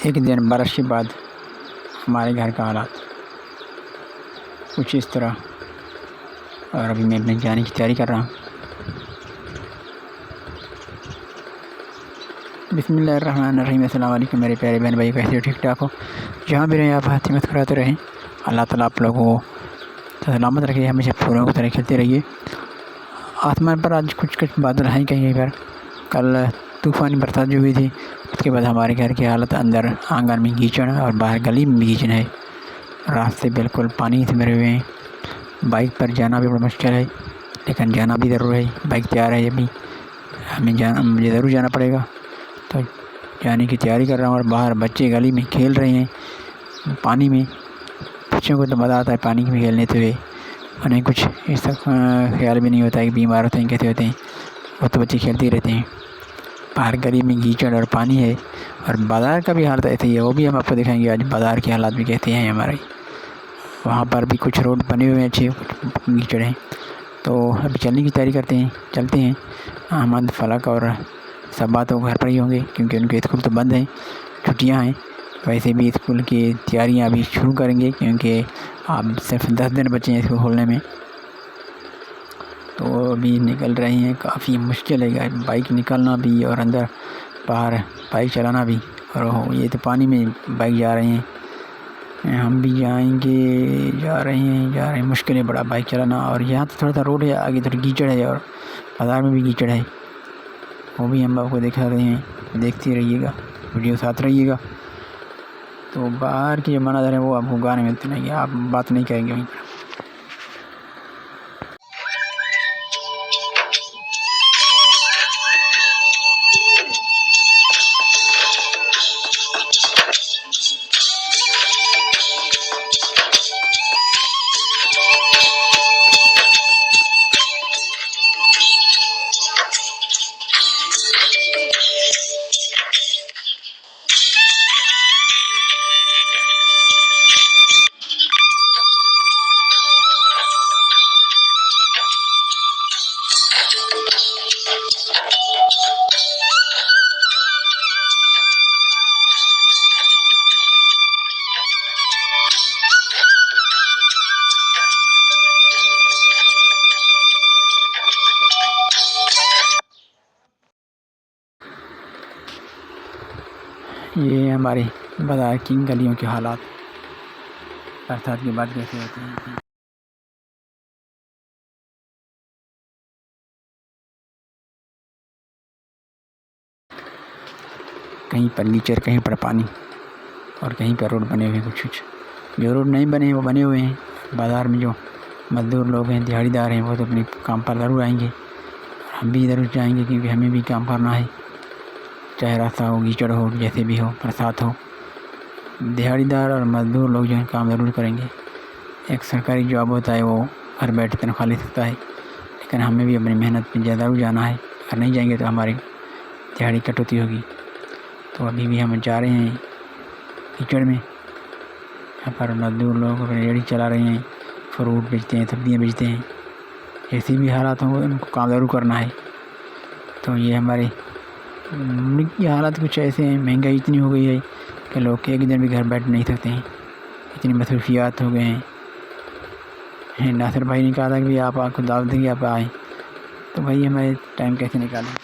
ایک دن بارش کے بعد ہمارے گھر کا حالات کچھ اس طرح، اور ابھی میں اپنے جانے کی تیاری کر رہا ہوں۔ بسم اللہ الرحمن الرحیم۔ السلام علیکم میرے پیارے بہن بھائی، کیسے ہو؟ ٹھیک ٹھاک ہو؟ جہاں بھی رہیں آپ ہاتھی مسکراتے رہیں۔ اللہ تعالیٰ آپ لوگوں کو سلامت رکھے، ہمیشہ پھولوں کی طرح کھلتے رہیے۔ آسمان پر آج کچھ بادل ہیں کہیں پر۔ کل طوفانی برسات جو ہوئی تھی، اس کے بعد ہمارے گھر کی حالت اندر آنگن میں کیچڑ اور باہر گلی میں بھی کیچڑ ہے۔ راستے بالکل پانی سے بھرے ہوئے ہیں۔ بائک پر جانا بھی بڑا مشکل ہے، لیکن جانا بھی ضرور ہے۔ بائک تیار ہے، ابھی مجھے ضرور جانا پڑے گا، تو جانے کی تیاری کر رہا ہوں۔ اور باہر بچے گلی میں کھیل رہے ہیں پانی میں۔ بچوں کو تو مزہ آتا ہے پانی میں کھیلنے سے، انہیں کچھ اس کا خیال بھی نہیں ہوتا ہے کہ بیمار ہوتے ہیں کیسے ہوتے ہیں، وہ تو بچے کھیلتے ہی رہتے ہیں۔ باہر گلی میں کیچڑ اور پانی ہے، اور بازار کا بھی حالت ایسے ہی ہے، وہ بھی ہم آپ کو دکھائیں گے آج بازار کے حالات بھی کیسے ہیں ہمارے۔ وہاں پر بھی کچھ روڈ بنے ہوئے ہیں اچھے، کیچڑ ہیں۔ تو ابھی چلنے کی تیاری کرتے ہیں، چلتے ہیں۔ احمد، فلک اور صبا تو گھر پر ہی ہوں گے، کیونکہ ان کے اسکول تو بند ہیں، چھٹیاں ہیں۔ ویسے بھی اسکول کی تیاریاں ابھی شروع کریں گے، کیونکہ اب صرف 10 دن بچے ہیں اسکول کھولنے میں۔ تو ابھی نکل رہے ہیں، کافی مشکل ہے بائک نکالنا بھی اور اندر باہر بائک چلانا بھی۔ اور یہ تو پانی میں بائک جا رہے ہیں، ہم بھی جائیں گے، جا رہے ہیں۔ مشکل ہے بڑا بائک چلانا، اور یہاں تو تھوڑا سا روڈ ہے، آگے تھوڑی کیچڑ ہے، اور بازار میں بھی کیچڑ ہے، وہ بھی ہم آپ کو دکھا رہے ہیں۔ دیکھتے رہیے گا، ویڈیو ساتھ رہیے گا۔ تو باہر کے جو مناظر ہیں وہ آپ کو گانے میں ملتے نہیں، آپ بات نہیں کریں گے وہیں پر۔ یہ ہمارے بازار کی گلیوں کے حالات برسات کے بعد کیسے ہوتے ہیں۔ کہیں پر کیچڑ، کہیں پر پانی، اور کہیں پر روڈ بنے ہوئے ہیں کچھ۔ جو روڈ نہیں بنے ہیں وہ بنے ہوئے ہیں۔ بازار میں جو مزدور لوگ ہیں، دیہڑی دار ہیں، وہ تو اپنے کام پر ضرور آئیں گے، ہم بھی ضرور جائیں گے، کیونکہ ہمیں بھی کام کرنا ہے، چاہے راستہ ہو، کیچڑ ہو، جیسے بھی ہو، برسات ہو۔ دیہڑی دار اور مزدور لوگ جو ہیں کام ضرور کریں گے۔ ایک سرکاری جاب ہوتا ہے، وہ گھر بیٹھے تنخواہ لے سکتا ہے، لیکن ہمیں بھی اپنی محنت پہ ضرور جانا ہے۔ اگر نہیں جائیں گے تو ہماری دیہڑی کٹوتی ہوگی۔ تو ابھی بھی ہم جا رہے ہیں کیچڑ میں۔ یہاں پر مزدور لوگ اپنی ریڑھی چلا رہے ہیں، فروٹ بیچتے ہیں، سبزیاں بیچتے ہیں۔ جیسے بھی حالات ہوں ان کو کام ضرور کرنا ہے۔ تو یہ ہمارے ملک کی حالات کچھ ایسے ہیں، مہنگائی اتنی ہو گئی ہے کہ لوگ ایک دن بھی گھر بیٹھ نہیں سکتے ہیں، اتنی مصروفیات ہو گئے ہیں۔ ناصر بھائی نے کہا تھا کہ آپ کو دعوت دیں گے، آپ آئیں، تو بھائی ہمارے ٹائم کیسے نکالیں؟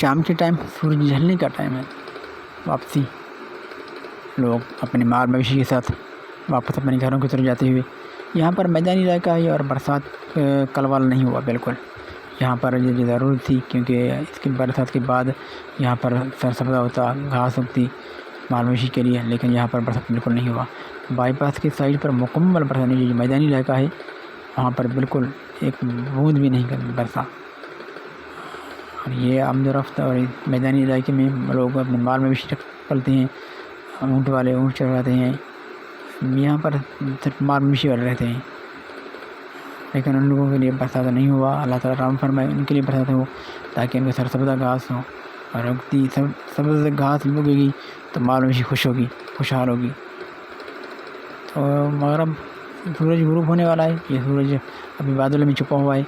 شام کے ٹائم سورج ڈھلنے کا ٹائم ہے، واپسی لوگ اپنے مال مویشی کے ساتھ واپس اپنے گھروں کی طرف جاتے ہوئے۔ یہاں پر میدانی علاقہ ہے، اور برسات کل والا نہیں ہوا بالکل۔ یہاں پر یہ ضرورت تھی، کیونکہ اس کی برسات کے بعد یہاں پر سرسبزہ ہوتا، گھاس اگتی مال مویشی کے لیے، لیکن یہاں پر برسات بالکل نہیں ہوا۔ بائی پاس کے سائڈ پر مکمل برسات نہیں، جو میدانی علاقہ ہے وہاں پر بالکل ایک بوند بھی نہیں برسا۔ اور یہ آمد و رفت، اور میدانی علاقے میں لوگ اپنے مال مویشی پلتے ہیں، اونٹ والے اونٹ چرواتے ہیں، یہاں پر صرف مال مویشی والے رہتے ہیں، لیکن ان لوگوں کے لیے برسات نہیں ہوا۔ اللہ تعالیٰ رحم فرمائے، ان کے لیے برسات ہو تاکہ ان کو سرسبزہ گھاس ہو، اور اگتی سبز گھاس اگے گی تو مال مویشی خوشحال ہوگی۔ تو مغرب سورج غروب ہونے والا ہے، یہ سورج ابھی بادل میں چھپا ہوا ہے۔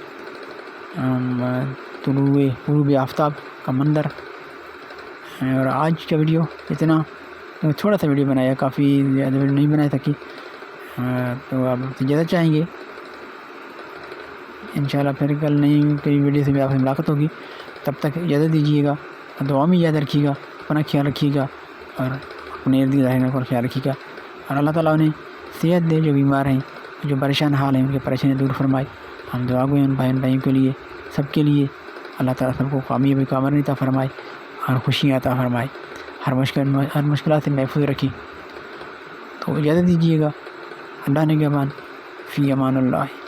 غروب آفتاب کا منظر اور آج کا ویڈیو اتنا، تھوڑا سا ویڈیو بنایا، کافی زیادہ ویڈیو نہیں بنا سکی، تو آپ اجازت چاہیں گے انشاءاللہ پھر کل نئی کوئی ویڈیو سے بھی آپ سے ملاقات ہوگی. تب تک اجازت دیجیے گا، دعا میں یاد رکھیے گا، اپنا خیال رکھیے گا اور اپنے ارد گرد کا خیال رکھیے گا. اور اللہ تعالیٰ انہیں صحت دے، جو بیمار ہیں، جو پریشان حال ہیں، ان کے پریشانی دور فرمائے. ہم دعا گوئیں ان بھائیوں کے لیے، سب کے لیے. اللہ تعالیٰ سب کو کامیابی کا امر عطا فرمائے اور خوشیاں عطا فرمائے، ہر مشکلات سے محفوظ رکھی. تو اجازت دیجیے گا. اللہ نگہبان. فی امان اللہ.